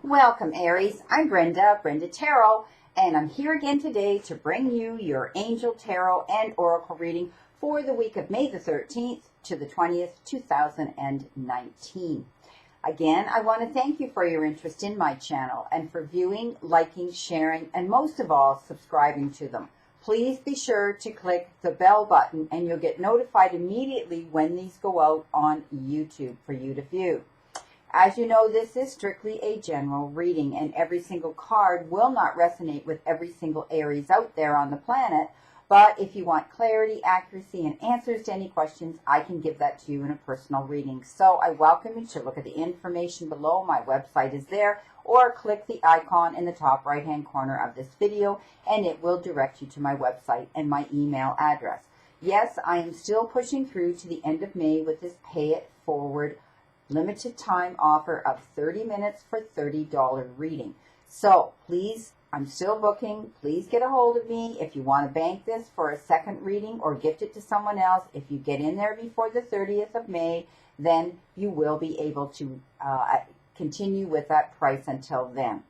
Welcome, Aries. I'm Brenda Tarot, and I'm here again today to bring you your Angel Tarot and Oracle reading for the week of May the 13th to the 20th, 2019. Again, I want to thank you for your interest in my channel and for viewing, liking, sharing, and most of all, subscribing to them. Please be sure to click the bell button and you'll get notified immediately when these go out on YouTube for you to view. As you know, this is strictly a general reading, and every single card will not resonate with every single Aries out there on the planet. But if you want clarity, accuracy, and answers to any questions, I can give that to you in a personal reading. So I welcome you to look at the information below. My website is there, or click the icon in the top right-hand corner of this video, and it will direct you to my website and my email address. Yes, I am still pushing through to the end of May with this Pay It Forward limited time offer of 30 minutes for $30 reading. So please, I'm still booking. Please get a hold of me if you want to bank this for a second reading or gift it to someone else. If you get in there before the 30th of May, then you will be able to continue with that price until then.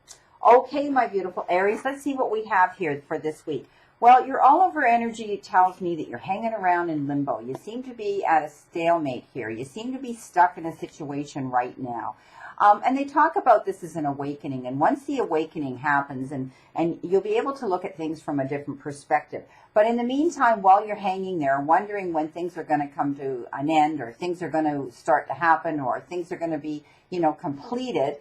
Okay, my beautiful Aries, let's see what we have here for this week. Well, your all-over energy tells me that you're hanging around in limbo. You seem to be at a stalemate here. You seem to be stuck in a situation right now. And they talk about this as an awakening. And once the awakening happens, and you'll be able to look at things from a different perspective. But in the meantime, while you're hanging there, wondering when things are going to come to an end, or things are going to start to happen, or things are going to be, completed,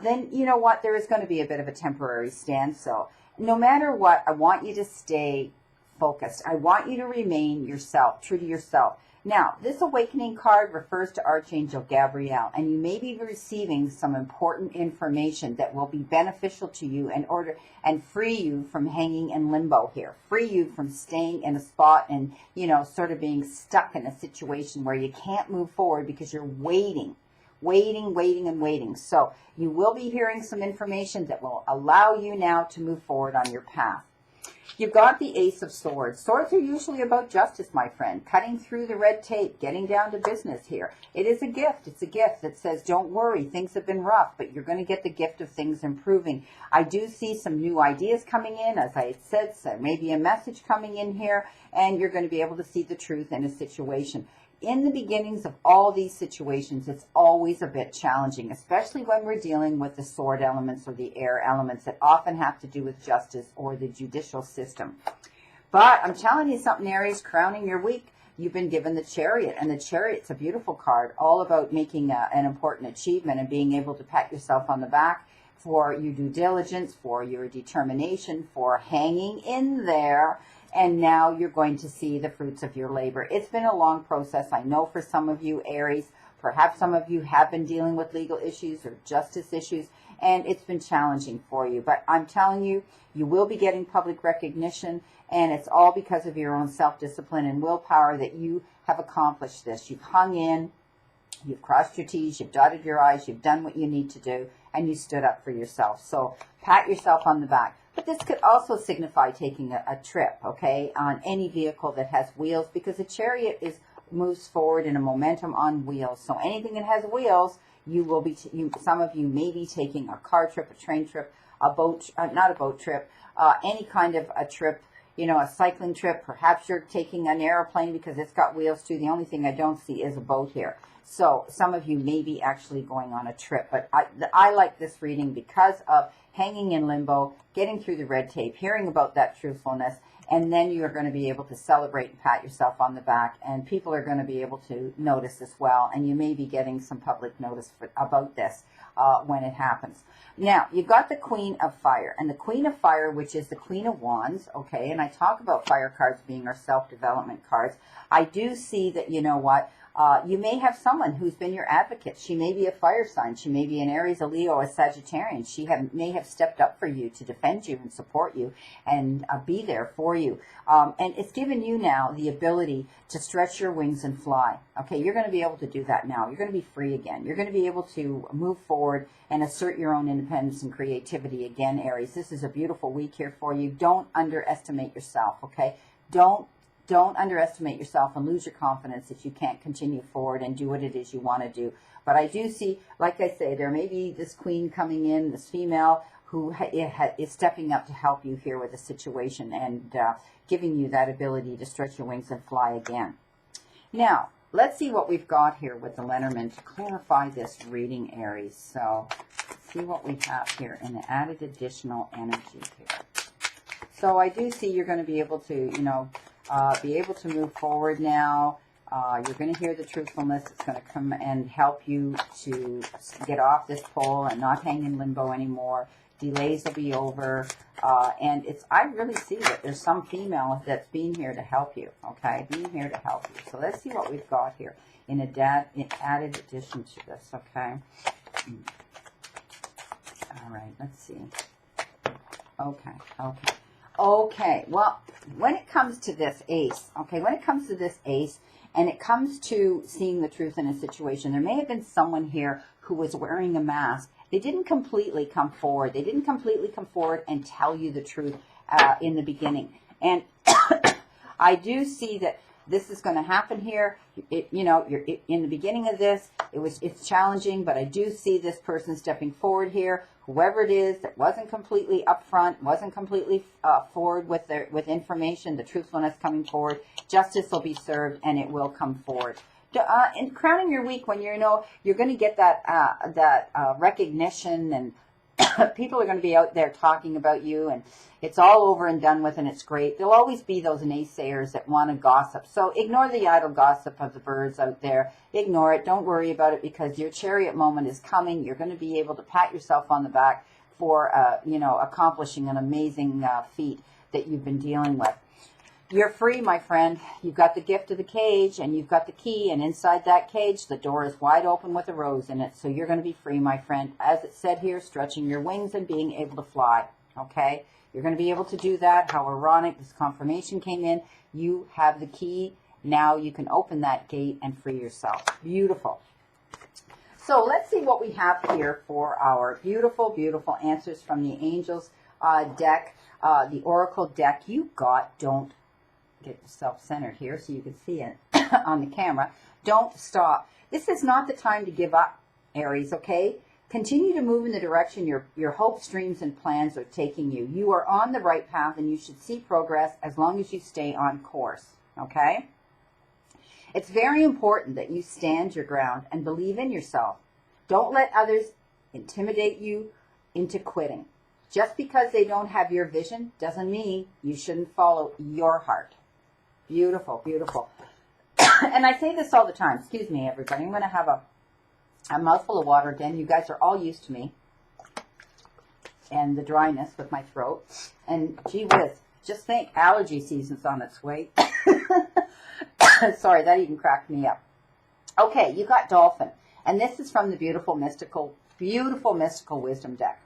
then you know what? There is going to be a bit of a temporary standstill. No matter what, I want you to stay focused. I want you to remain yourself, true to yourself. Now, this awakening card refers to Archangel Gabriel, and you may be receiving some important information that will be beneficial to you in order and free you from hanging in limbo here, free you from staying in a spot and, sort of being stuck in a situation where you can't move forward because you're waiting. So you will be hearing some information that will allow you now to move forward on your path. You've got the Ace of Swords. Swords are usually about justice, my friend, cutting through the red tape, getting down to business here. It is a gift. It's a gift that says, don't worry, things have been rough, but you're going to get the gift of things improving. I do see some new ideas coming in, as I said, so maybe a message coming in here, and you're going to be able to see the truth in a situation. In the beginnings of all these situations, it's always a bit challenging, especially when we're dealing with the sword elements or the air elements that often have to do with justice or the judicial system. But I'm telling you something, Aries, crowning your week, you've been given the Chariot, and the Chariot's a beautiful card, all about making an important achievement and being able to pat yourself on the back for your due diligence, for your determination, for hanging in there. And now you're going to see the fruits of your labor. It's been a long process. I know for some of you, Aries, perhaps some of you have been dealing with legal issues or justice issues, and it's been challenging for you. But I'm telling you, you will be getting public recognition, and it's all because of your own self-discipline and willpower that you have accomplished this. You've hung in, you've crossed your T's, you've dotted your I's, you've done what you need to do, and you stood up for yourself. So pat yourself on the back. But this could also signify taking a trip, okay, on any vehicle that has wheels, because a Chariot moves forward in a momentum on wheels. So anything that has wheels, you will be. Some of you may be taking a car trip, a train trip, a boat, not a boat trip, any kind of a trip. A cycling trip. Perhaps you're taking an airplane because it's got wheels too. The only thing I don't see is a boat here. So some of you may be actually going on a trip. But I like this reading because of hanging in limbo, getting through the red tape, hearing about that truthfulness, and then you're going to be able to celebrate and pat yourself on the back, and people are going to be able to notice as well, and you may be getting some public notice about this when it happens. Now, you've got the Queen of Fire, and the Queen of Fire, which is the Queen of Wands, okay, and I talk about fire cards being our self-development cards. I do see that, you may have someone who's been your advocate. She may be a fire sign. She may be an Aries, a Leo, a Sagittarian. She may have stepped up for you to defend you and support you and be there for you. And it's given you now the ability to stretch your wings and fly. Okay, you're going to be able to do that now. You're going to be free again. You're going to be able to move forward and assert your own independence and creativity again, Aries. This is a beautiful week here for you. Don't underestimate yourself, okay? Don't Don't underestimate yourself and lose your confidence that you can't continue forward and do what it is you want to do. But I do see, like I say, there may be this queen coming in, this female who is stepping up to help you here with the situation and giving you that ability to stretch your wings and fly again. Now, let's see what we've got here with the Lenormand to clarify this reading, Aries. So, see what we have here in the added additional energy here. So, I do see you're going to be able to, you know, be able to move forward now. You're going to hear the truthfulness. It's going to come and help you to get off this pole and not hang in limbo anymore. Delays will be over. And I really see that there's some female that's being here to help you, okay? Being here to help you. So let's see what we've got here in added addition to this, okay? All right, let's see. Okay, well, when it comes to this ace, and it comes to seeing the truth in a situation, there may have been someone here who was wearing a mask. They didn't completely come forward. They didn't completely come forward and tell you the truth in the beginning. And I do see that this is going to happen here. You know, you're in the beginning of this. It's challenging, but I do see this person stepping forward here. Whoever it is that wasn't completely upfront, wasn't completely forward with information, the truthfulness coming forward, justice will be served, and it will come forward. And crowning your week, when you know you're going to get that recognition, and people are going to be out there talking about you, and it's all over and done with, and it's great. There'll always be those naysayers that want to gossip. So ignore the idle gossip of the birds out there. Ignore it. Don't worry about it, because your chariot moment is coming. You're going to be able to pat yourself on the back for, you know, accomplishing an amazing feat that you've been dealing with. You're free, my friend. You've got the gift of the cage, and you've got the key, and inside that cage, the door is wide open with a rose in it. So you're going to be free, my friend. As it said here, stretching your wings and being able to fly, okay? You're going to be able to do that. How ironic, this confirmation came in. You have the key. Now you can open that gate and free yourself. Beautiful. So let's see what we have here for our beautiful, beautiful answers from the Angels deck, the Oracle deck. Don't get self-centered here so you can see it on the camera. Don't stop. This is not the time to give up, Aries, okay? Continue to move in the direction your hopes, dreams, and plans are taking you. You are on the right path, and you should see progress as long as you stay on course, okay? It's very important that you stand your ground and believe in yourself. Don't let others intimidate you into quitting. Just because they don't have your vision doesn't mean you shouldn't follow your heart. Beautiful, beautiful. And I say this all the time. Excuse me, everybody. I'm going to have a mouthful of water again. You guys are all used to me and the dryness with my throat. And gee whiz, just think, allergy season's on its way. Sorry, that even cracked me up. Okay, you got Dolphin. And this is from the beautiful mystical wisdom deck.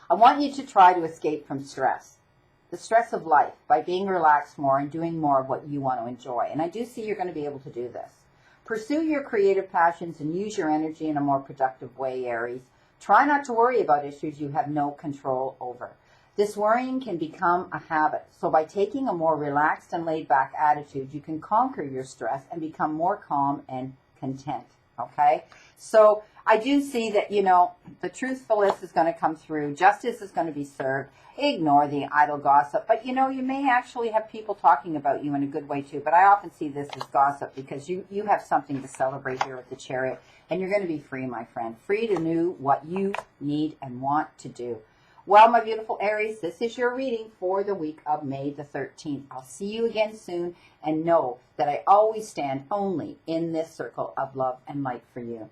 I want you to try to escape from stress. The stress of life, by being relaxed more and doing more of what you want to enjoy. And I do see you're going to be able to do this. Pursue your creative passions and use your energy in a more productive way, Aries. Try not to worry about issues you have no control over. This worrying can become a habit. So by taking a more relaxed and laid-back attitude, you can conquer your stress and become more calm and content. Okay? So I do see that, you know, the truthfulness is going to come through. Justice is going to be served. Ignore the idle gossip. But, you know, you may actually have people talking about you in a good way, too. But I often see this as gossip because you have something to celebrate here with the Chariot. And you're going to be free, my friend. Free to do what you need and want to do. Well, my beautiful Aries, this is your reading for the week of May the 13th. I'll see you again soon. And know that I always stand only in this circle of love and light for you.